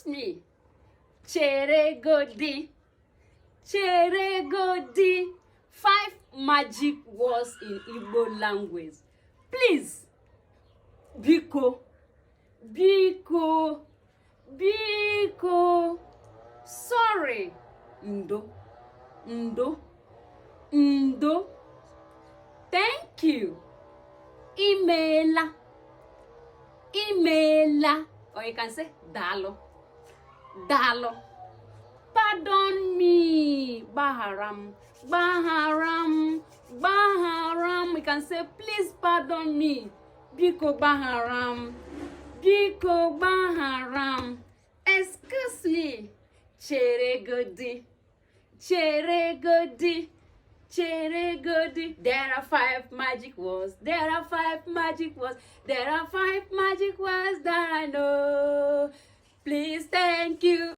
me. Chere godi. Chere godi. 5 magic words in Igbo language. Please. Biko. Biko. Biko. Sorry. Ndo. Ndo. Ndo. Thank you. Imela. Imela. Or you can say dalo. Dalo. Pardon me. Baharam. Baharam. Baharam. We can say please pardon me. Biko Baharam. Biko Baharam. Excuse me. Chere godi. Chere godi. Chere godi. There are 5 magic words. There are 5 magic words. There are 5 magic words that I know. Please, thank you.